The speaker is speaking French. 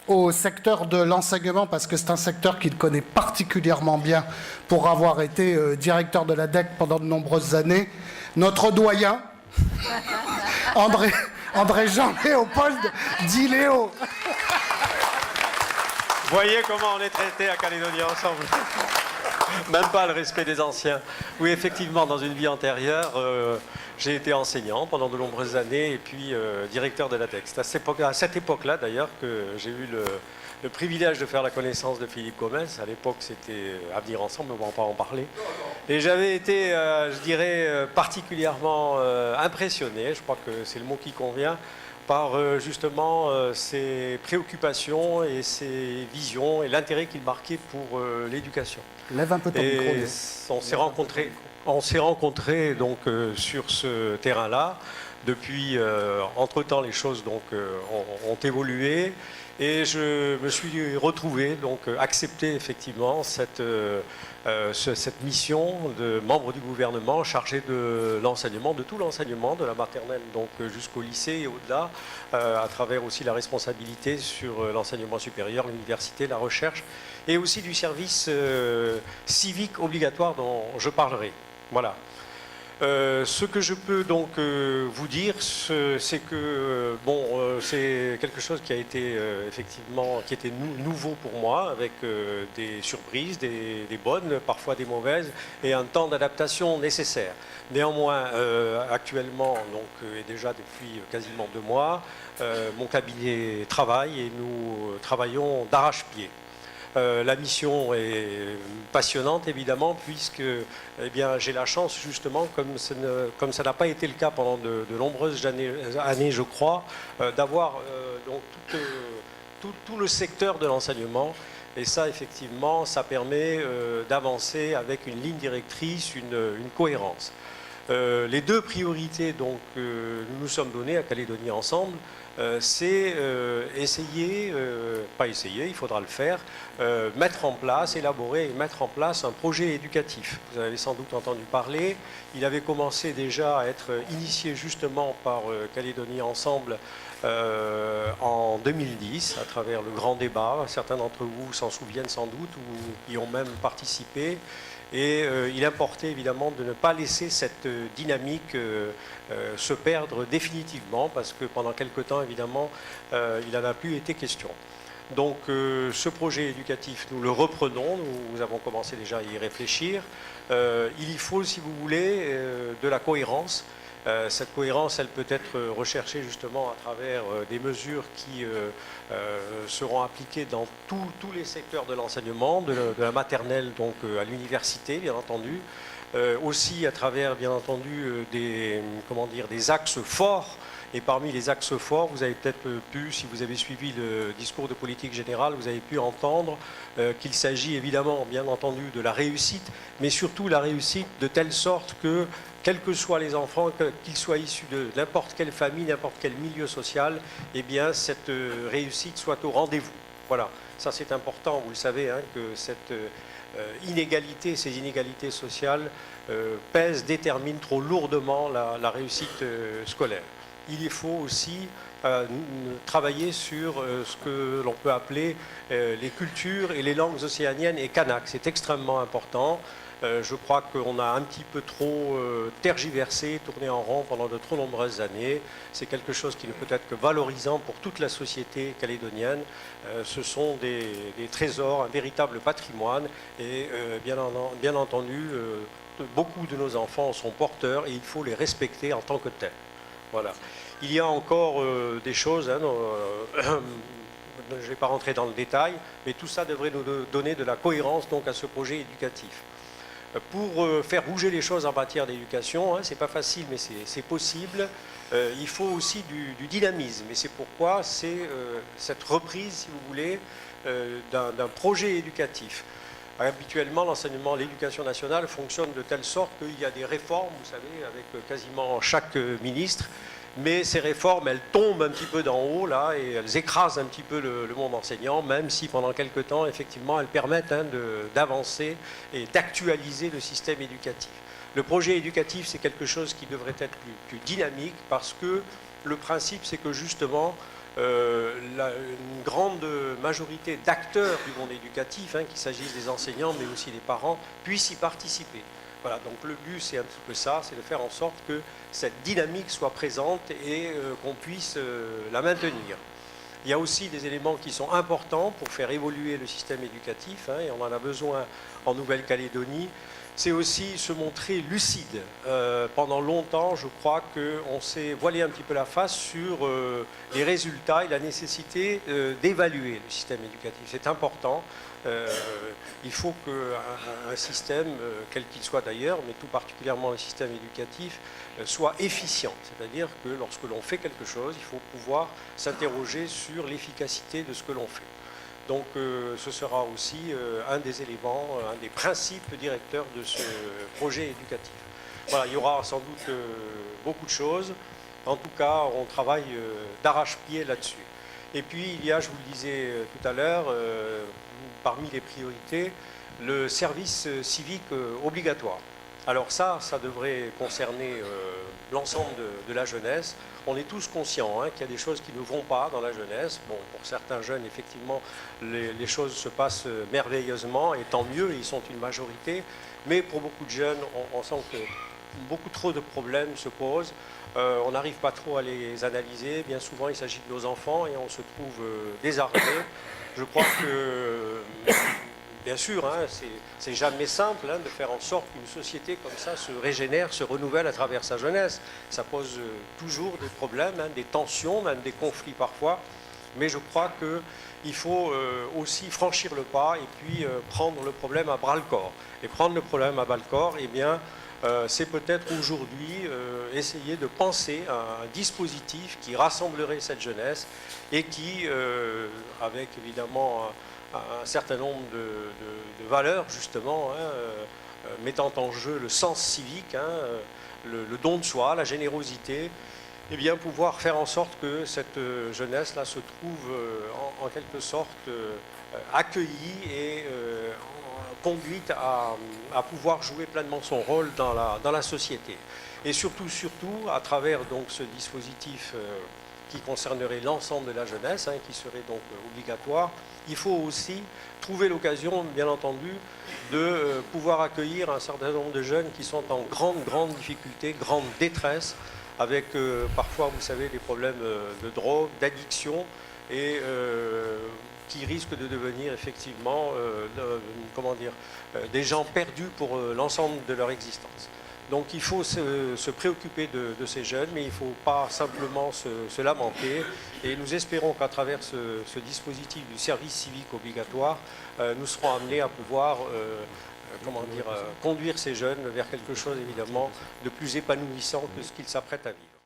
au secteur de l'enseignement, parce que c'est un secteur qu'il connaît particulièrement bien pour avoir été directeur de la DEC pendant de nombreuses années, notre doyen, André Jean-Léopold dit Léo. Vous voyez comment on est traité à Calédonie Ensemble. Même pas le respect des anciens. Oui, effectivement, dans une vie antérieure, j'ai été enseignant pendant de nombreuses années et puis directeur de la DEC. C'est à cette époque-là, d'ailleurs, que j'ai eu le privilège de faire la connaissance de Philippe Gomez. À l'époque, c'était Avenir Ensemble, mais on ne va pas en parler. Et j'avais été, je dirais, particulièrement impressionné, je crois que c'est le mot qui convient, par justement ses préoccupations et ses visions et l'intérêt qu'il marquait pour l'éducation. Lève un peu ton micro. On s'est rencontrés donc sur ce terrain-là. Depuis, entre-temps, les choses donc ont évolué et je me suis retrouvé donc accepter effectivement cette mission de membre du gouvernement chargé de l'enseignement, de tout l'enseignement, de la maternelle donc jusqu'au lycée et au-delà, à travers aussi la responsabilité sur l'enseignement supérieur, l'université, la recherche et aussi du service civique obligatoire dont je parlerai. Voilà. Ce que je peux donc vous dire, c'est que c'est quelque chose qui a été effectivement, qui était nouveau pour moi, avec des surprises, des bonnes, parfois des mauvaises, et un temps d'adaptation nécessaire. Néanmoins, actuellement, donc, et déjà depuis quasiment 2 mois, mon cabinet travaille et nous travaillons d'arrache-pied. La mission est passionnante, évidemment, puisque eh bien, j'ai la chance, justement, comme ça n'a pas été le cas pendant de nombreuses années, je crois, d'avoir donc tout le secteur de l'enseignement. Et ça, effectivement, ça permet d'avancer avec une ligne directrice, une cohérence. Les 2 priorités donc, que nous nous sommes données à Calédonie Ensemble, c'est essayer, pas essayer, il faudra le faire, mettre en place, élaborer et mettre en place un projet éducatif. Vous en avez sans doute entendu parler. Il avait commencé déjà à être initié justement par Calédonie Ensemble en 2010 à travers le grand débat. Certains d'entre vous s'en souviennent sans doute ou y ont même participé. Et il importait évidemment de ne pas laisser cette dynamique se perdre définitivement parce que pendant quelque temps évidemment il n'en a plus été question. Donc ce projet éducatif nous le reprenons, nous avons commencé déjà à y réfléchir. Il y faut, si vous voulez, de la cohérence. Cette cohérence, elle peut être recherchée justement à travers des mesures qui seront appliquées dans tous les secteurs de l'enseignement, de la maternelle donc à l'université, bien entendu, aussi à travers, bien entendu, des axes forts. Et parmi les axes forts, vous avez peut-être pu, si vous avez suivi le discours de politique générale, vous avez pu entendre qu'il s'agit évidemment, bien entendu, de la réussite, mais surtout la réussite de telle sorte que, quels que soient les enfants, qu'ils soient issus de n'importe quelle famille, n'importe quel milieu social, eh bien, cette réussite soit au rendez-vous. Voilà, ça c'est important, vous le savez, hein, que cette inégalité, ces inégalités sociales pèsent, déterminent trop lourdement la réussite scolaire. Il faut aussi travailler sur ce que l'on peut appeler les cultures et les langues océaniennes et kanak. C'est extrêmement important. Je crois qu'on a un petit peu trop tergiversé, tourné en rond pendant de trop nombreuses années. C'est quelque chose qui ne peut être que valorisant pour toute la société calédonienne. Ce sont des trésors, un véritable patrimoine et bien entendu, beaucoup de nos enfants sont porteurs et il faut les respecter en tant que tels. Voilà. Il y a encore des choses, hein, je ne vais pas rentrer dans le détail, mais tout ça devrait nous donner de la cohérence donc, à ce projet éducatif. Pour faire bouger les choses en matière d'éducation, hein, c'est pas facile, mais c'est possible. Il faut aussi du dynamisme, et c'est pourquoi c'est cette reprise, si vous voulez, d'un projet éducatif. Habituellement, l'enseignement, l'éducation nationale fonctionne de telle sorte qu'il y a des réformes, vous savez, avec quasiment chaque ministre, mais ces réformes, elles tombent un petit peu d'en haut, là, et elles écrasent un petit peu le monde enseignant, même si pendant quelque temps, effectivement, elles permettent hein, d'avancer et d'actualiser le système éducatif. Le projet éducatif, c'est quelque chose qui devrait être plus dynamique, parce que le principe, c'est que justement, une grande majorité d'acteurs du monde éducatif, hein, qu'il s'agisse des enseignants mais aussi des parents, puissent y participer. Voilà, donc le but c'est un petit peu ça, c'est de faire en sorte que cette dynamique soit présente et qu'on puisse la maintenir. Il y a aussi des éléments qui sont importants pour faire évoluer le système éducatif, hein, et on en a besoin en Nouvelle-Calédonie. C'est aussi se montrer lucide. Pendant longtemps, je crois qu'on s'est voilé un petit peu la face sur les résultats et la nécessité d'évaluer le système éducatif. C'est important. Il faut qu'un système, quel qu'il soit d'ailleurs, mais tout particulièrement le système éducatif, soit efficient. C'est-à-dire que lorsque l'on fait quelque chose, il faut pouvoir s'interroger sur l'efficacité de ce que l'on fait. Donc ce sera aussi un des éléments, un des principes directeurs de ce projet éducatif. Voilà, il y aura sans doute beaucoup de choses. En tout cas, on travaille d'arrache-pied là-dessus. Et puis, il y a, je vous le disais tout à l'heure, parmi les priorités, le service civique obligatoire. Alors ça devrait concerner l'ensemble de la jeunesse. On est tous conscients qu'il y a des choses qui ne vont pas dans la jeunesse. Bon, pour certains jeunes, effectivement, les choses se passent merveilleusement, et tant mieux, ils sont une majorité. Mais pour beaucoup de jeunes, on sent que beaucoup trop de problèmes se posent. On n'arrive pas trop à les analyser. Bien souvent, il s'agit de nos enfants et on se trouve désarmés. Je crois que, bien sûr, c'est jamais simple de faire en sorte qu'une société comme ça se régénère, se renouvelle à travers sa jeunesse. Ça pose toujours des problèmes, des tensions, même des conflits parfois. Mais je crois qu'il faut aussi franchir le pas et puis prendre le problème à bras-le-corps. Et prendre le problème à bras-le-corps, eh bien, c'est peut-être aujourd'hui essayer de penser à un dispositif qui rassemblerait cette jeunesse et qui, avec évidemment un certain nombre de valeurs, justement, mettant en jeu le sens civique, le don de soi, la générosité, eh bien, pouvoir faire en sorte que cette jeunesse-là se trouve en quelque sorte accueillie et conduite à pouvoir jouer pleinement son rôle dans la société. Et surtout, à travers donc ce dispositif qui concernerait l'ensemble de la jeunesse, qui serait donc obligatoire, il faut aussi trouver l'occasion, bien entendu, de pouvoir accueillir un certain nombre de jeunes qui sont en grande difficulté, grande détresse, avec parfois, vous savez, des problèmes de drogue, d'addiction, et qui risquent de devenir effectivement des gens perdus pour l'ensemble de leur existence. Donc il faut se préoccuper de ces jeunes, mais il ne faut pas simplement se lamenter. Et nous espérons qu'à travers ce dispositif du service civique obligatoire, nous serons amenés à pouvoir conduire ces jeunes vers quelque chose évidemment de plus épanouissant que ce qu'ils s'apprêtent à vivre.